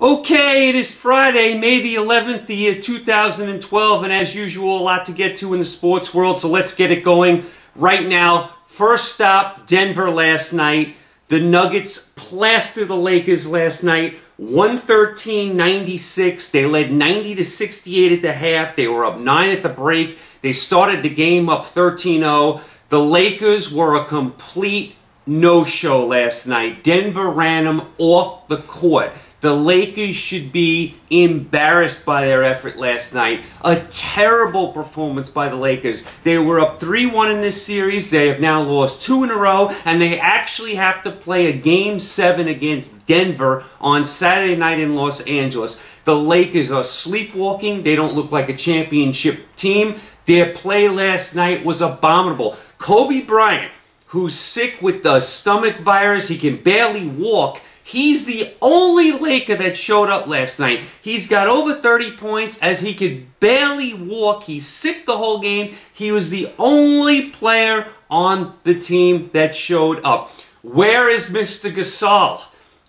Okay, it is Friday, May the 11th, the year 2012, and as usual, a lot to get to in the sports world, so let's get it going right now. First stop, Denver last night. The Nuggets plastered the Lakers last night, 113-96. They led 90-68 at the half. They were up 9 at the break. They started the game up 13-0. The Lakers were a complete no-show last night. Denver ran them off the court. The Lakers should be embarrassed by their effort last night. A terrible performance by the Lakers. They were up 3-1 in this series. They have now lost 2 in a row, and they actually have to play a Game 7 against Denver on Saturday night in Los Angeles. The Lakers are sleepwalking. They don't look like a championship team. Their play last night was abominable. Kobe Bryant, who's sick with the stomach virus, he can barely walk. He's the only Laker that showed up last night. He's got over 30 points as he could barely walk. He's sick the whole game. He was the only player on the team that showed up. Where is Mr. Gasol?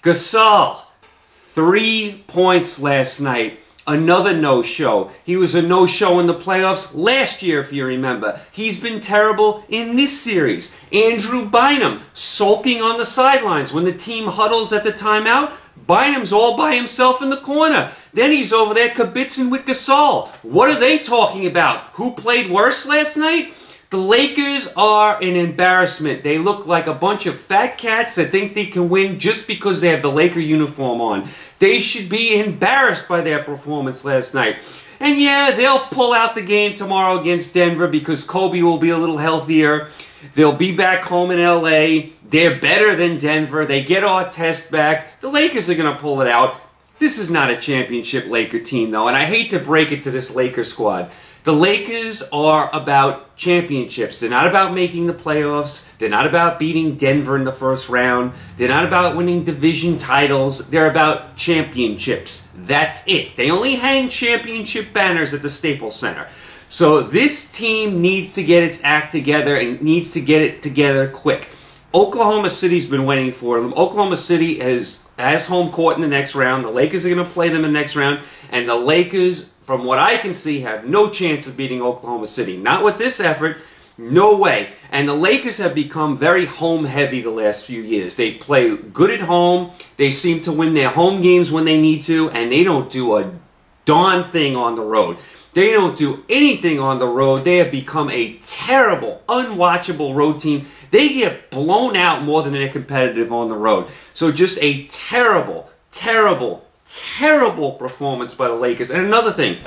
Gasol, 3 points last night. Another no-show. He was a no-show in the playoffs last year, if you remember. He's been terrible in this series. Andrew Bynum, sulking on the sidelines. When the team huddles at the timeout, Bynum's all by himself in the corner. Then he's over there kibitzing with Gasol. What are they talking about? Who played worse last night? The Lakers are an embarrassment. They look like a bunch of fat cats that think they can win just because they have the Laker uniform on. They should be embarrassed by their performance last night. And yeah, they'll pull out the game tomorrow against Denver because Kobe will be a little healthier. They'll be back home in LA. They're better than Denver. They get Artest back. The Lakers are going to pull it out. This is not a championship Laker team, though, and I hate to break it to this Laker squad. The Lakers are about championships. They're not about making the playoffs. They're not about beating Denver in the first round. They're not about winning division titles. They're about championships. That's it. They only hang championship banners at the Staples Center. So this team needs to get its act together and needs to get it together quick. Oklahoma City's been waiting for them. Oklahoma City has home court in the next round. The Lakers are going to play them in the next round. And the Lakers, from what I can see, have no chance of beating Oklahoma City. Not with this effort. No way. And the Lakers have become very home-heavy the last few years. They play good at home. They seem to win their home games when they need to. And they don't do a darn thing on the road. They don't do anything on the road. They have become a terrible, unwatchable road team. They get blown out more than they're competitive on the road. So just a terrible, terrible, terrible performance by the Lakers. And another thing,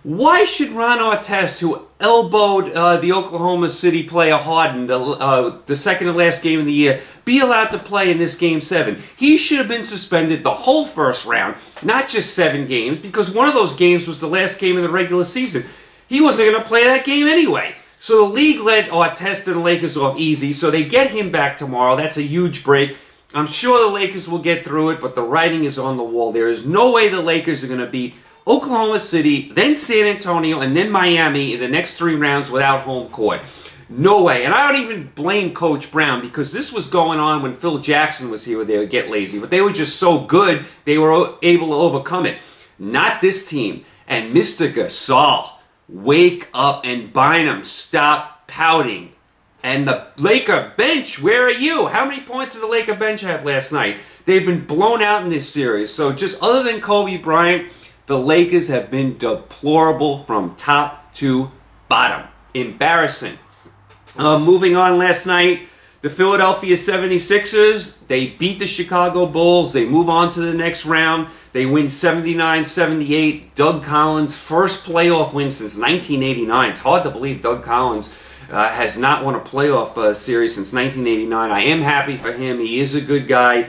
why should Ron Artest, who elbowed the Oklahoma City player Harden the second to last game of the year, be allowed to play in this Game 7? He should have been suspended the whole first round, not just 7 games, because one of those games was the last game of the regular season. He wasn't going to play that game anyway. So the league let Artest and the Lakers off easy, so they get him back tomorrow. That's a huge break. I'm sure the Lakers will get through it, but the writing is on the wall. There is no way the Lakers are going to beat Oklahoma City, then San Antonio, and then Miami in the next 3 rounds without home court. No way. And I don't even blame Coach Brown because this was going on when Phil Jackson was here where they would get lazy. But they were just so good, they were able to overcome it. Not this team. And Mr. Gasol, wake up, and Bynum, stop pouting. And the Laker bench, where are you? How many points did the Laker bench have last night? They've been blown out in this series. So just other than Kobe Bryant, the Lakers have been deplorable from top to bottom. Embarrassing. Moving on last night, the Philadelphia 76ers, they beat the Chicago Bulls. They move on to the next round. They win 79-78. Doug Collins' first playoff win since 1989. It's hard to believe Doug Collins has not won a playoff series since 1989. I am happy for him. He is a good guy.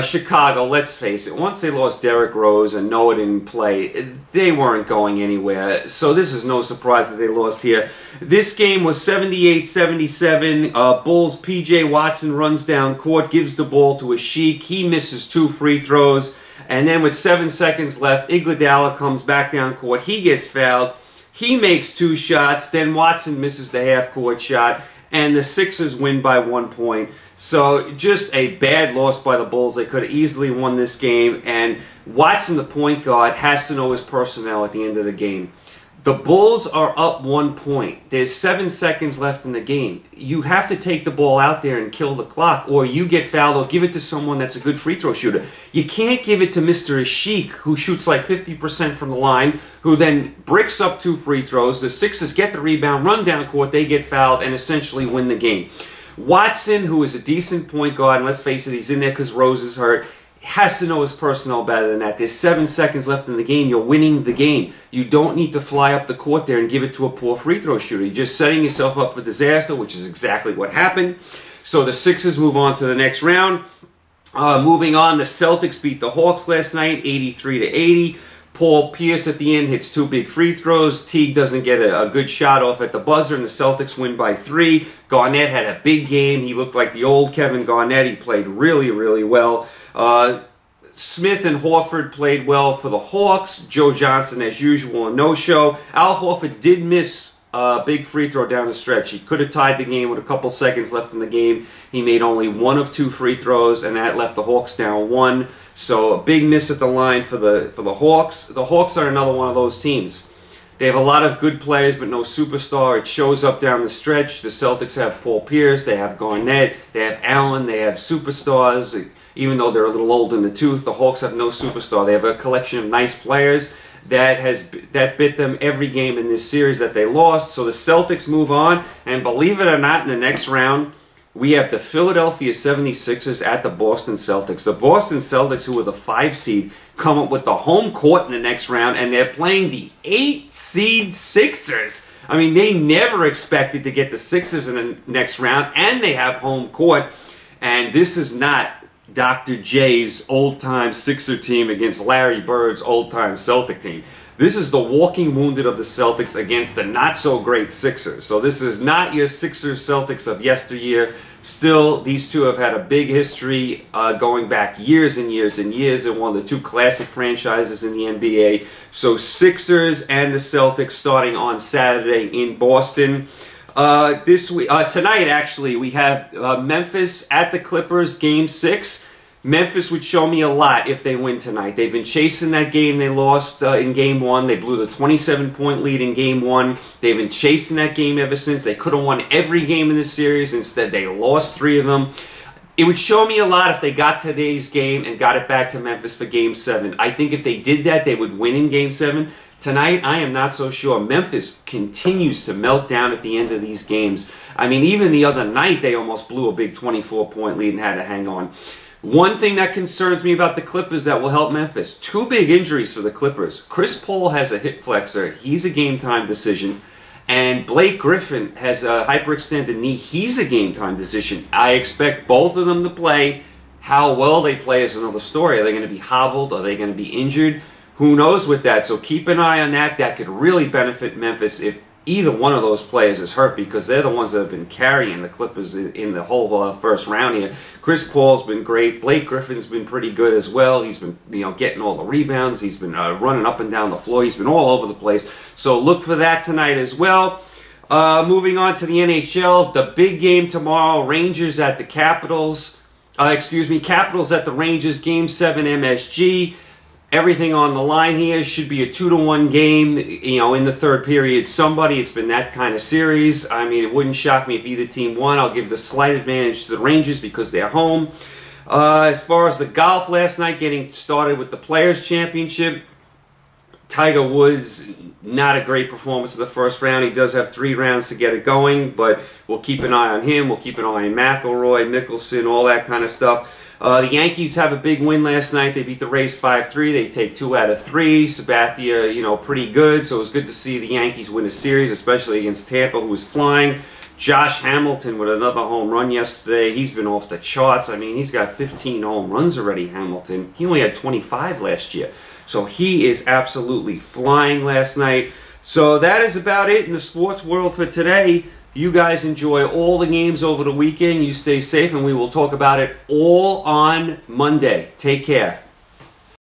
Chicago, let's face it, once they lost Derrick Rose and Noah didn't play, they weren't going anywhere. So this is no surprise that they lost here. This game was 78-77. Bulls' P.J. Watson runs down court, gives the ball to Asik. He misses 2 free throws. And then with 7 seconds left, Iguodala comes back down court. He gets fouled. He makes 2 shots. Then Watson misses the half-court shot. and the Sixers win by 1 point. So just a bad loss by the Bulls. They could have easily won this game, and Watson, the point guard, has to know his personnel at the end of the game. The Bulls are up 1 point. There's 7 seconds left in the game. You have to take the ball out there and kill the clock, or you get fouled, or give it to someone that's a good free throw shooter. You can't give it to Mr. Ashik, who shoots like 50% from the line, who then bricks up 2 free throws. The Sixers get the rebound, run down court, they get fouled, and essentially win the game. Watson, who is a decent point guard, and let's face it, he's in there because Rose is hurt, has to know his personnel better than that. There's 7 seconds left in the game. You're winning the game. You don't need to fly up the court there and give it to a poor free throw shooter. You're just setting yourself up for disaster, which is exactly what happened. So the Sixers move on to the next round. Moving on, the Celtics beat the Hawks last night, 83-80. Paul Pierce at the end hits 2 big free throws. Teague doesn't get a good shot off at the buzzer, and the Celtics win by 3. Garnett had a big game. He looked like the old Kevin Garnett. He played really, really well. Smith and Horford played well for the Hawks. Joe Johnson, as usual, a no-show. Al Horford did miss a big free throw down the stretch. He could have tied the game with a couple seconds left in the game. He made only 1 of 2 free throws, and that left the Hawks down 1. So a big miss at the line for the Hawks. The Hawks are another one of those teams. They have a lot of good players, but no superstar. It shows up down the stretch. The Celtics have Paul Pierce. They have Garnett. They have Allen. They have superstars. Even though they're a little old in the tooth, the Hawks have no superstar. They have a collection of nice players that bit them every game in this series that they lost. So the Celtics move on, and believe it or not, in the next round, we have the Philadelphia 76ers at the Boston Celtics. The Boston Celtics, who were the 5 seed, come up with the home court in the next round, and they're playing the 8 seed Sixers. I mean, they never expected to get the Sixers in the next round, and they have home court. And this is not Dr. J's old-time Sixer team against Larry Bird's old-time Celtic team. This is the walking wounded of the Celtics against the not-so-great Sixers. So this is not your Sixers-Celtics of yesteryear. Still, these two have had a big history going back years and years and years. They're one of the 2 classic franchises in the NBA. So Sixers and the Celtics starting on Saturday in Boston. This week, tonight, actually, we have Memphis at the Clippers, Game 6. Memphis would show me a lot if they win tonight. They've been chasing that game they lost in Game 1. They blew the 27-point lead in Game 1. They've been chasing that game ever since. They could have won every game in this series. Instead, they lost 3 of them. It would show me a lot if they got today's game and got it back to Memphis for Game 7. I think if they did that, they would win in Game 7. Tonight, I am not so sure. Memphis continues to melt down at the end of these games. I mean, even the other night, they almost blew a big 24-point lead and had to hang on. One thing that concerns me about the Clippers that will help Memphis, 2 big injuries for the Clippers. Chris Paul has a hip flexor. He's a game-time decision. And Blake Griffin has a hyperextended knee. He's a game-time decision. I expect both of them to play. How well they play is another story. Are they going to be hobbled? Are they going to be injured? Who knows with that? So keep an eye on that. That could really benefit Memphis if either one of those players is hurt, because they're the ones that have been carrying the Clippers in the whole first round here. Chris Paul's been great. Blake Griffin's been pretty good as well. He's been, getting all the rebounds. He's been running up and down the floor. He's been all over the place. So look for that tonight as well. Moving on to the NHL, the big game tomorrow, Rangers at the Capitals. Capitals at the Rangers, Game 7 MSG. Everything on the line here. Should be a 2-1 game, in the 3rd period. It's been that kind of series. I mean, it wouldn't shock me if either team won. I'll give the slight advantage to the Rangers because they're home. As far as the golf last night, getting started with the Players' Championship, Tiger Woods, not a great performance in the first round. He does have 3 rounds to get it going, but we'll keep an eye on him. We'll keep an eye on McIlroy, Mickelson, all that kind of stuff. The Yankees have a big win last night. They beat the Rays 5-3. They take 2 out of 3. Sabathia, pretty good. So it was good to see the Yankees win a series, especially against Tampa, who was flying. Josh Hamilton with another home run yesterday. He's been off the charts. I mean, he's got 15 home runs already, Hamilton. He only had 25 last year. So he is absolutely flying last night. So that is about it in the sports world for today. You guys enjoy all the games over the weekend. You stay safe, and we will talk about it all on Monday. Take care.